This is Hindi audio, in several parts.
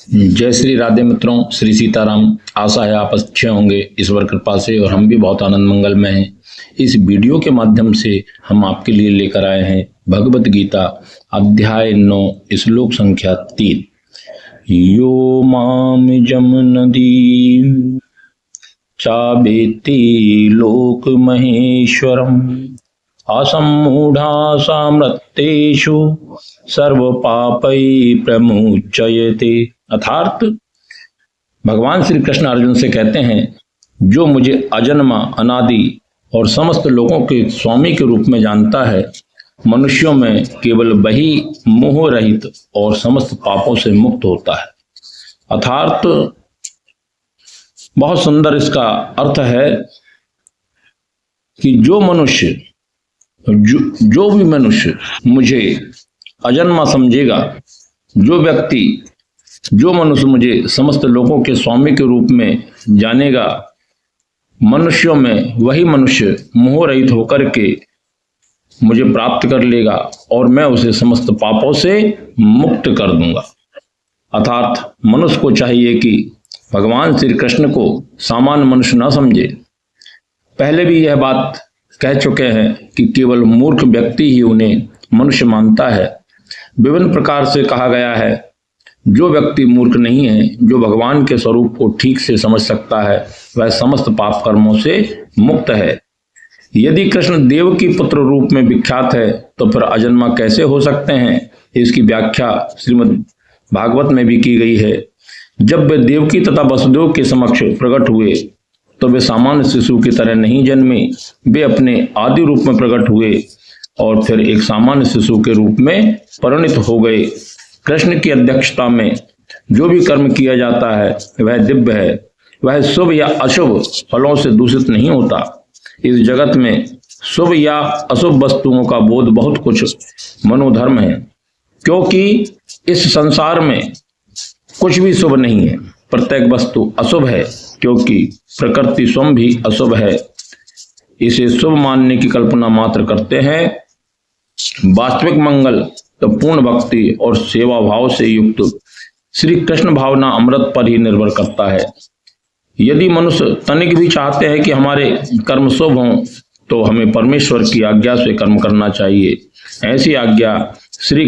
जय श्री राधे मित्रों, श्री सीताराम। आशा है आप अच्छे होंगे ईश्वर कृपा से, और हम भी बहुत आनंद मंगल में हैं। इस वीडियो के माध्यम से हम आपके लिए लेकर आए हैं भगवत गीता अध्याय 9 श्लोक संख्या 3। यो माम जम नदी चाबेति लोक महेश्वरम असम्मूढ़ा सामृत्येषु सर्व पापै प्रमुच्यते। अर्थात भगवान श्री कृष्ण अर्जुन से कहते हैं, जो मुझे अजन्मा, अनादि और समस्त लोगों के स्वामी के रूप में जानता है, मनुष्यों में केवल वही मोह रहित और समस्त पापों से मुक्त होता है। अर्थात बहुत सुंदर इसका अर्थ है कि जो भी मनुष्य मुझे अजन्मा समझेगा, जो मनुष्य मुझे समस्त लोगों के स्वामी के रूप में जानेगा, मनुष्यों में वही मनुष्य मोह रहित होकर के मुझे प्राप्त कर लेगा और मैं उसे समस्त पापों से मुक्त कर दूंगा। अर्थात मनुष्य को चाहिए कि भगवान श्री कृष्ण को सामान्य मनुष्य न समझे। पहले भी यह बात कह चुके हैं कि केवल मूर्ख व्यक्ति ही उन्हें मनुष्य मानता है। विभिन्न प्रकार से कहा गया है, जो व्यक्ति मूर्ख नहीं है, जो भगवान के स्वरूप को ठीक से समझ सकता है, वह समस्त पाप कर्मों से मुक्त है। यदि कृष्ण देव की पुत्र रूप में विख्यात है, तो फिर अजन्मा कैसे हो सकते हैं? इसकी व्याख्या श्रीमद् भागवत में भी की गई है। जब वे देवकी तथा वसुदेव के समक्ष प्रकट हुए, तो वे सामान्य शिशु की तरह नहीं जन्मे। वे अपने आदि रूप में प्रकट हुए और फिर एक सामान्य शिशु के रूप में परिणित हो गए। कृष्ण की अध्यक्षता में जो भी कर्म किया जाता है वह दिव्य है। वह शुभ या अशुभ फलों से दूषित नहीं होता। इस जगत में शुभ या अशुभ वस्तुओं का बोध बहुत कुछ मनोधर्म है, क्योंकि इस संसार में कुछ भी शुभ नहीं है। प्रत्येक वस्तु अशुभ है, क्योंकि प्रकृति स्वयं भी अशुभ है। इसे शुभ मानने की कल्पना मात्र करते हैं। वास्तविक मंगल तो पूर्ण भक्ति और सेवा भाव से युक्त श्री कृष्ण भावना अमृत पर ही निर्भर करता है। यदि मनुष्य तनिक भी चाहते हैं कि हमारे कर्म शुभ हों, तो हमें परमेश्वर की आज्ञा से कर्म करना चाहिए। ऐसी आज्ञा श्री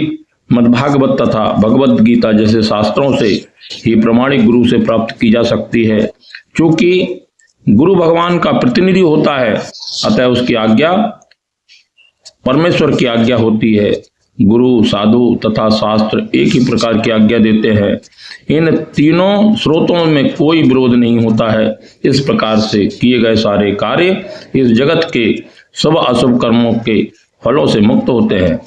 मद्भागवत तथा भगवत गीता जैसे शास्त्रों से ही प्रमाणिक गुरु से प्राप्त की जा सकती है। क्योंकि गुरु भगवान का प्रतिनिधि होता है, अतः उसकी आज्ञा परमेश्वर की आज्ञा होती है। गुरु, साधु तथा शास्त्र एक ही प्रकार की आज्ञा देते हैं। इन तीनों स्रोतों में कोई विरोध नहीं होता है। इस प्रकार से किए गए सारे कार्य इस जगत के शुभ अशुभ कर्मों के फलों से मुक्त होते हैं।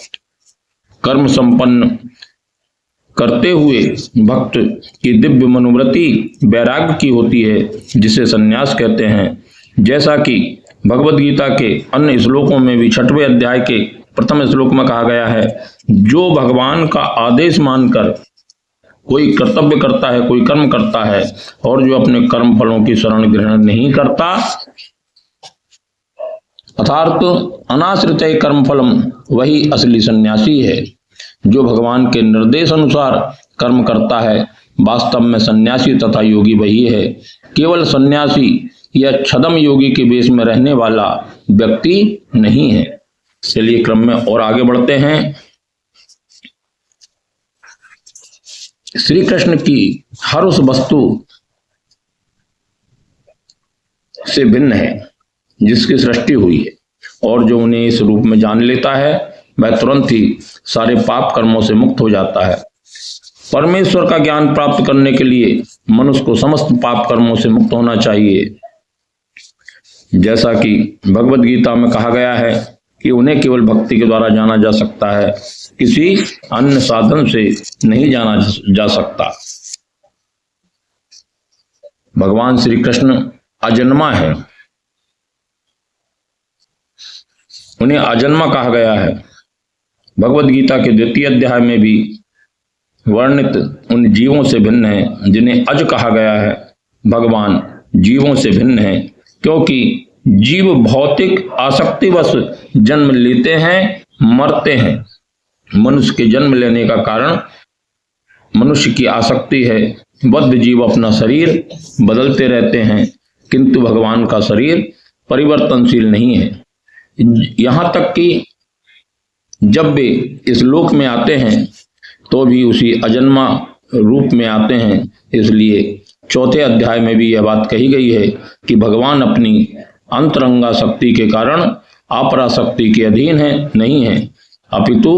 कर्म संपन्न करते हुए भक्त की दिव्य मनोवृत्ति वैराग्य की होती है, जिसे संन्यास कहते हैं। जैसा कि भगवत गीता के अन्य श्लोकों में भी 6वें अध्याय के प्रथम श्लोक में कहा गया है, जो भगवान का आदेश मानकर कोई कर्तव्य करता है, कोई कर्म करता है, और जो अपने कर्म फलों की शरण ग्रहण नहीं करता, अर्थात अनाश्रित कर्म फलम, वही असली सन्यासी है। जो भगवान के निर्देश अनुसार कर्म करता है, वास्तव में सन्यासी तथा योगी वही है। केवल सन्यासी या छदम योगी के वेश में रहने वाला व्यक्ति नहीं है। चलिए क्रम में और आगे बढ़ते हैं। श्री कृष्ण की हर उस वस्तु से भिन्न है जिसकी सृष्टि हुई है, और जो उन्हें इस रूप में जान लेता है, वह तुरंत ही सारे पाप कर्मों से मुक्त हो जाता है। परमेश्वर का ज्ञान प्राप्त करने के लिए मनुष्य को समस्त पाप कर्मों से मुक्त होना चाहिए। जैसा कि भगवत गीता में कहा गया है कि उन्हें केवल भक्ति के द्वारा जाना जा सकता है, किसी अन्य साधन से नहीं जाना जा सकता। भगवान श्री कृष्ण अजन्मा है, उन्हें अजन्मा कहा गया है। भगवत गीता के 2वें अध्याय में भी वर्णित उन जीवों से भिन्न है जिन्हें अज कहा गया है। भगवान जीवों से भिन्न है, क्योंकि जीव भौतिक आसक्तिवश जन्म लेते हैं, मरते हैं। मनुष्य के जन्म लेने का कारण मनुष्य की आसक्ति है। बद्ध जीव अपना शरीर बदलते रहते हैं, किंतु भगवान का शरीर परिवर्तनशील नहीं है। यहाँ तक कि जब वे इस लोक में आते हैं तो भी उसी अजन्मा रूप में आते हैं। इसलिए चौथे अध्याय में भी यह बात कही गई है कि भगवान अपनी अंतरंगा शक्ति के कारण अपराशक्ति के अधीन है नहीं है, अपितु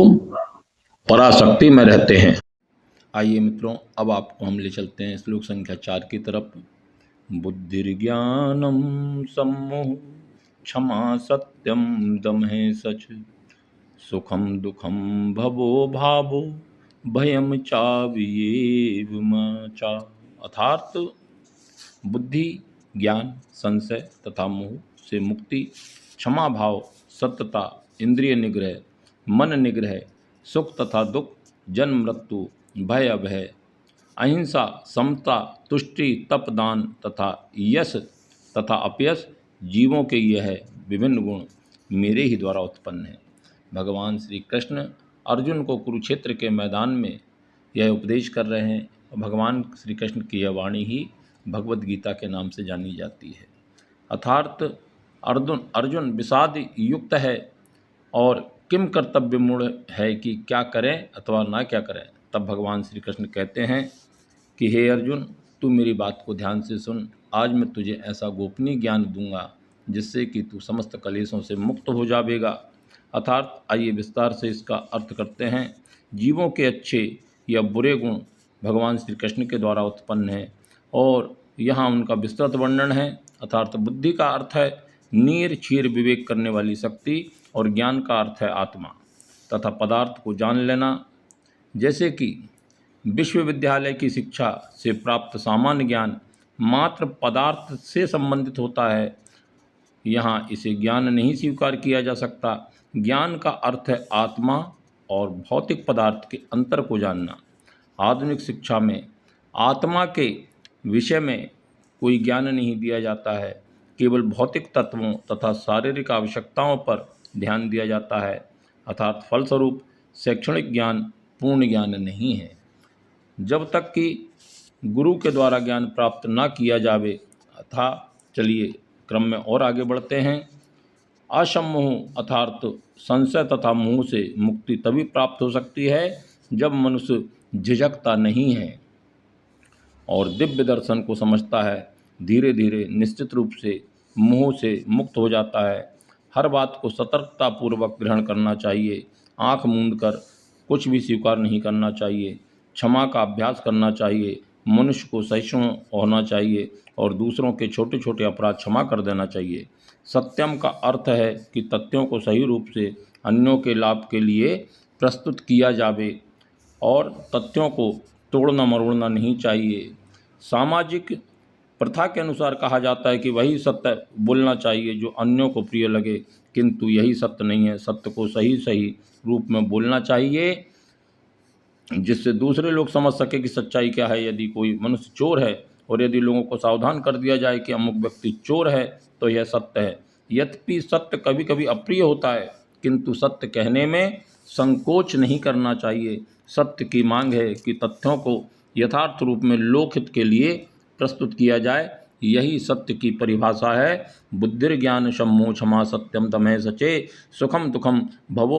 पराशक्ति में रहते हैं। आइए मित्रों, अब आपको हम ले चलते हैं श्लोक संख्या 4 की तरफ। बुद्धिर्ज्ञानम सम्मोह क्षमा सत्यम दमः सच सुखम दुखम भवो भावो भयम चावियेव चा। अर्थात बुद्धि, ज्ञान, संशय तथा मोह से मुक्ति, क्षमा भाव, सत्यता, इंद्रिय निग्रह, मन निग्रह, सुख तथा दुख, जन्म मृत्यु, भय अभय, अहिंसा, समता, तुष्टि, तप, दान तथा यश तथा अपयश, जीवों के यह विभिन्न गुण मेरे ही द्वारा उत्पन्न हैं। भगवान श्री कृष्ण अर्जुन को कुरुक्षेत्र के मैदान में यह उपदेश कर रहे हैं। भगवान श्री कृष्ण की यह वाणी ही भगवद गीता के नाम से जानी जाती है। अर्थात अर्जुन विषाद युक्त है और किम कर्तव्य मूढ़ है कि क्या करें अथवा ना क्या करें। तब भगवान श्री कृष्ण कहते हैं कि हे अर्जुन, तू मेरी बात को ध्यान से सुन। आज मैं तुझे ऐसा गोपनीय ज्ञान दूंगा जिससे कि तू समस्त कलेशों से मुक्त हो जाएगा। अर्थात आइए विस्तार से इसका अर्थ करते हैं। जीवों के अच्छे या बुरे गुण भगवान श्री कृष्ण के द्वारा उत्पन्न है और यहाँ उनका विस्तृत वर्णन है। अर्थात बुद्धि का अर्थ है नीर क्षीर विवेक करने वाली शक्ति और ज्ञान का अर्थ है आत्मा तथा पदार्थ को जान लेना। जैसे कि विश्वविद्यालय की शिक्षा से प्राप्त सामान्य ज्ञान मात्र पदार्थ से संबंधित होता है, यहाँ इसे ज्ञान नहीं स्वीकार किया जा सकता। ज्ञान का अर्थ है आत्मा और भौतिक पदार्थ के अंतर को जानना। आधुनिक शिक्षा में आत्मा के विषय में कोई ज्ञान नहीं दिया जाता है, केवल भौतिक तत्वों तथा शारीरिक आवश्यकताओं पर ध्यान दिया जाता है। अर्थात फलस्वरूप शैक्षणिक ज्ञान पूर्ण ज्ञान नहीं है। जब तक कि गुरु के द्वारा ज्ञान प्राप्त ना किया जावे। अथा चलिए क्रम में और आगे बढ़ते हैं। असम्मोह अर्थात संशय तथा मोह से मुक्ति तभी प्राप्त हो सकती है जब मनुष्य झिझकता नहीं है और दिव्य दर्शन को समझता है। धीरे धीरे निश्चित रूप से मोह से मुक्त हो जाता है। हर बात को सतर्कता पूर्वक ग्रहण करना चाहिए। आंख मूंद कर कुछ भी स्वीकार नहीं करना चाहिए। क्षमा का अभ्यास करना चाहिए। मनुष्य को सहिष्णु होना चाहिए और दूसरों के छोटे छोटे अपराध क्षमा कर देना चाहिए। सत्यम का अर्थ है कि तथ्यों को सही रूप से अन्यों के लाभ के लिए प्रस्तुत किया जावे और तथ्यों को तोड़ना मरोड़ना नहीं चाहिए। सामाजिक प्रथा के अनुसार कहा जाता है कि वही सत्य बोलना चाहिए जो अन्यों को प्रिय लगे, किंतु यही सत्य नहीं है। सत्य को सही सही रूप में बोलना चाहिए जिससे दूसरे लोग समझ सके कि सच्चाई क्या है। यदि कोई मनुष्य चोर है और यदि लोगों को सावधान कर दिया जाए कि अमुक व्यक्ति चोर है तो यह सत्य है। यद्यपि सत्य कभी कभी अप्रिय होता है, किंतु सत्य कहने में संकोच नहीं करना चाहिए। सत्य की मांग है कि तथ्यों को यथार्थ रूप में लोकहित के लिए प्रस्तुत किया जाए। यही सत्य की परिभाषा है। बुद्धिर्ज्ञान सम्मोह क्षमा सत्यम दमः सचे सुखम दुखम भवो